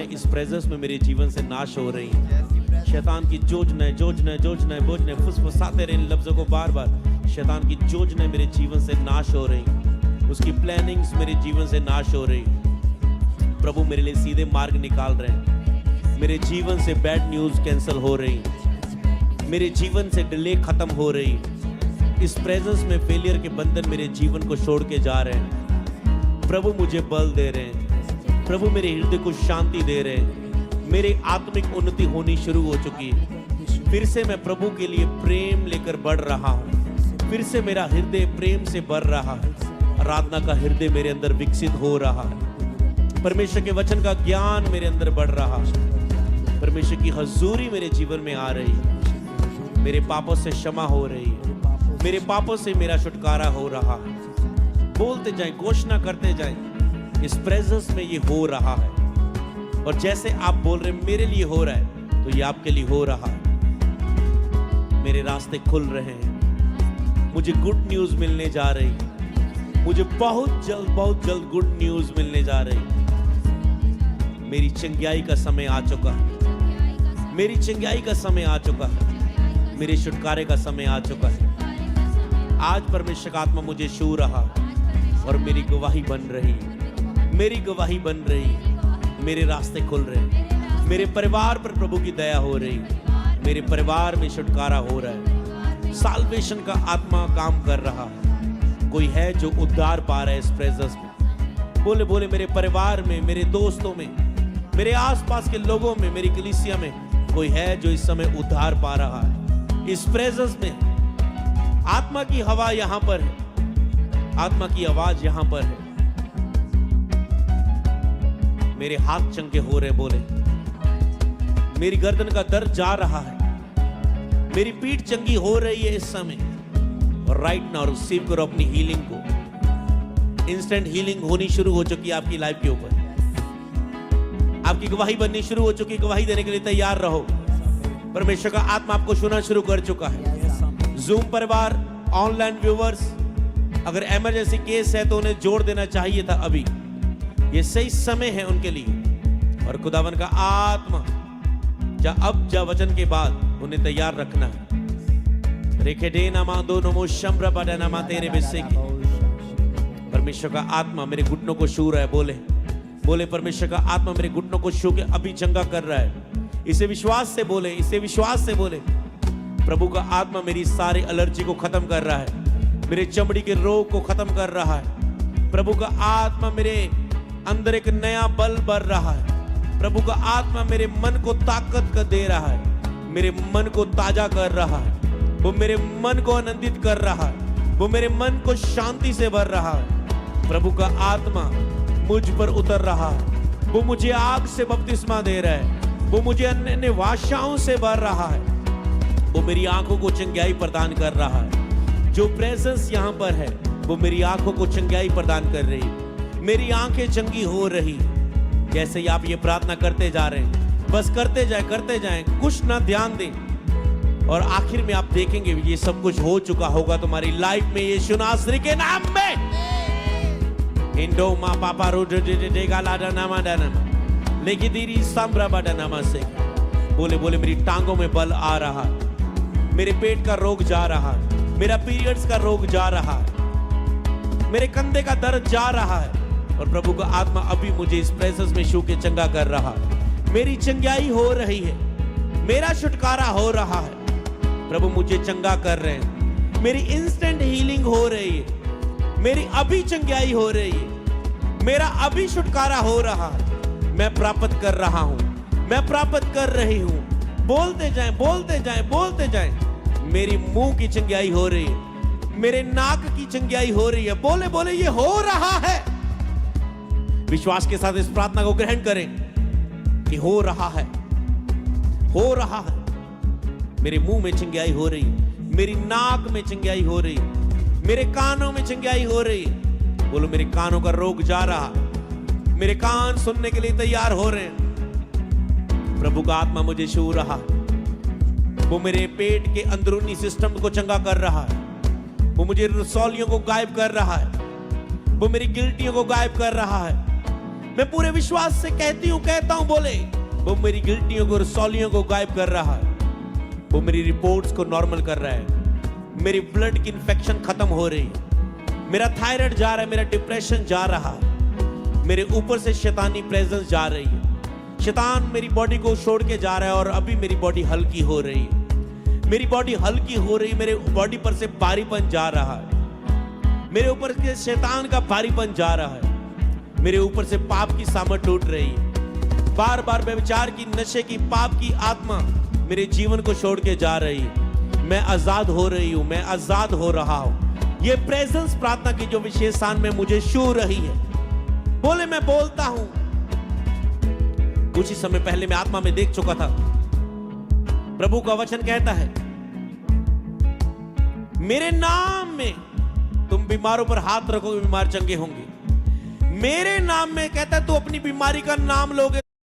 इस प्रेजेंस में मेरे जीवन से नाश हो रही हैं। शैतान की योजनाएं फुसफुसाते रहे इन लफ्जों को बार बार। शैतान की योजनाएं मेरे जीवन से नाश हो रही, उसकी प्लानिंग्स मेरे जीवन से नाश हो रही। प्रभु मेरे लिए सीधे मार्ग निकाल रहे हैं। मेरे जीवन से बैड न्यूज कैंसिल हो रही, मेरे जीवन से डिले खत्म हो रही। इस प्रेजेंस में फेलियर के बंधन मेरे जीवन को छोड़ के जा रहे हैं। प्रभु मुझे बल दे रहे हैं, प्रभु मेरे हृदय को शांति दे रहे हैं। मेरी आत्मिक उन्नति होनी शुरू हो चुकी है। फिर से मैं प्रभु के लिए प्रेम लेकर बढ़ रहा हूँ। फिर से मेरा हृदय प्रेम से भर रहा है। आराधना का हृदय मेरे अंदर विकसित हो रहा है। परमेश्वर के वचन का ज्ञान मेरे अंदर बढ़ रहा है। परमेश्वर की हजूरी मेरे जीवन में आ रही है। मेरे पापों से क्षमा हो रही है। मेरे पापों से मेरा छुटकारा हो रहा है। बोलते जाएं, घोषणा करते जाएं, इस प्रेजेंस में ये हो रहा है। और जैसे आप बोल रहे मेरे लिए हो रहा है, तो ये आपके लिए हो रहा है। मेरे रास्ते खुल रहे हैं। मुझे गुड न्यूज मिलने जा रही। मुझे बहुत जल्द गुड न्यूज मिलने जा रही। मेरी चंगाई का समय आ चुका है। मेरी चंगाई का समय आ चुका है। मेरे छुटकारे का समय आ चुका है। आज परमेश्वर का आत्मा मुझे छू रहा और मेरी गवाही बन रही, मेरी गवाही बन रही। मेरे रास्ते खुल रहे। मेरे परिवार पर प्रभु की दया हो रही। मेरे परिवार में छुटकारा हो रहा है। साल्वेशन का आत्मा काम कर रहा है। कोई है जो उद्धार पा रहा है इस प्रेजेंस में। बोले बोले मेरे परिवार में, मेरे दोस्तों में, मेरे आसपास के लोगों में, मेरी कलीसिया में कोई है जो इस समय उद्धार पा रहा है इस प्रेजेंस में। आत्मा की हवा यहां पर है। आत्मा की आवाज यहां पर है। मेरे हाथ चंगे हो रहे। बोले मेरी गर्दन का दर्द जा रहा है। मेरी पीठ चंगी हो रही है इस समय। और राइट नाउ रिसीव करो अपनी हीलिंग को। इंस्टेंट हीलिंग होनी शुरू हो चुकी है आपकी लाइफ के ऊपर। आपकी गवाही बननी शुरू हो चुकी है। गवाही देने के लिए तैयार रहो। परमेश्वर का आत्मा आपको छूना शुरू कर चुका है। जूम परिवार, ऑनलाइन व्यूअर्स, अगर इमरजेंसी केस है तो उन्हें जोड़ देना चाहिए था। अभी ये सही समय है उनके लिए। और खुदावन का आत्मा जा वचन के बाद उन्हें तैयार रखना है। रेखेडे नामा दो नमो शम्र बड़ा नामा तेरे बिस्से की। परमेश्वर का आत्मा मेरे घुटनों को छू रहा है। बोले बोले परमेश्वर का आत्मा मेरे घुटनों को छू के अभी चंगा कर रहा है। इसे विश्वास से बोले, इसे विश्वास से बोले। प्रभु का आत्मा मेरी सारी एलर्जी को खत्म कर रहा है। मेरे चमड़ी के रोग को खत्म कर रहा है। प्रभु का आत्मा मेरे अंदर एक नया बल भर रहा है। प्रभु का आत्मा मेरे मन को ताकत कर दे रहा है। मेरे मन को ताजा कर रहा है। वो मेरे मन को आनंदित कर रहा है। वो मेरे मन को शांति से भर रहा है। प्रभु का आत्मा मुझ पर उतर रहा है। वो मुझे आग से बपतिस्मा दे रहा है। वो मुझे अन्य भाषाओं से भर रहा है। वो मेरी आंखों को चंगाई प्रदान कर रहा है। जो प्रेजेंस यहाँ पर है वो मेरी आंखों को चंगाई प्रदान कर रही। मेरी आंखें चंगी हो रही। जैसे ही आप ये प्रार्थना करते जा रहे हैं, बस करते जाएं, कुछ ना ध्यान दें। और आखिर में आप देखेंगे ये सब कुछ हो चुका होगा तुम्हारी लाइफ में। यीशु नासरी के नाम में। इंडो मा पापा रो डेगा लाडा नामा डाना लेकी दीरी सांब्रा बाडा नामा से। बोले बोले मेरी टांगों में बल आ रहा है। मेरे पेट का रोग जा रहा है। मेरा पीरियड्स का रोग जा रहा है। मेरे कंधे का दर्द जा रहा है। और प्रभु का आत्मा अभी मुझे इस प्रेजेंस में छू के चंगा कर रहा है। मेरी चंगाई हो रही है। मेरा छुटकारा हो रहा है। प्रभु मुझे चंगा कर रहे हैं। मेरी इंस्टेंट हीलिंग हो रही है। मेरी अभी चंगाई हो रही है। मेरा अभी छुटकारा हो रहा है। मैं प्राप्त कर रहा हूं। मैं प्राप्त कर रही हूं। बोलते जाएं। मेरी मुंह की चंगाई हो रही है। मेरे नाक की चंगाई हो रही है। बोले बोले ये हो रहा है। विश्वास के साथ इस प्रार्थना को ग्रहण करें कि हो रहा है। हो रहा है। मेरे मुंह में चंगाई हो रही है। मेरी नाक में चंगाई हो रही है। मेरे कानों में चंगाई हो रही है। बोलो मेरे कानों का रोग जा रहा। मेरे कान सुनने के लिए तैयार हो रहे हैं। प्रभु का आत्मा मुझे छू रहा। वो मेरे पेट के अंदरूनी सिस्टम को चंगा कर रहा है। वो मुझे रसौलियों को गायब कर रहा है। वो मेरी गिल्टियों को गायब कर रहा है। मैं पूरे विश्वास से कहता हूं बोले वो मेरी गिल्टियों को, रसौलियों को गायब कर रहा है। वो मेरी रिपोर्ट्स को नॉर्मल कर रहा है। मेरी ब्लड की इन्फेक्शन खत्म हो रही है। मेरा थायराइड जा रहा है, मेरा डिप्रेशन जा रहा है। मेरे ऊपर से शैतानी प्रेजेंस जा रही है। शैतान मेरी बॉडी को छोड़ के जा रहा है और अभी मेरी बॉडी हल्की हो रही है। मेरी बॉडी हल्की हो रही, मेरे बॉडी पर से भारीपन जा रहा है। मेरे ऊपर के शैतान का भारीपन जा रहा है। मेरे ऊपर से पाप की सामर्थ टूट रही है। बार बार व्यभिचार की, नशे की, पाप की आत्मा मेरे जीवन को छोड़ के जा रही है। मैं आजाद हो रही हूं, मैं आजाद हो रहा हूं। ये प्रेजेंस प्रार्थना की जो विशेष स्थान में मुझे छू रही है। बोले मैं बोलता हूं, कुछ ही समय पहले मैं आत्मा में देख चुका था। प्रभु का वचन कहता है मेरे नाम में तुम बीमारों पर हाथ रखोगे, बीमार चंगे होंगे। मेरे नाम में कहता है तू अपनी बीमारी का नाम लोगे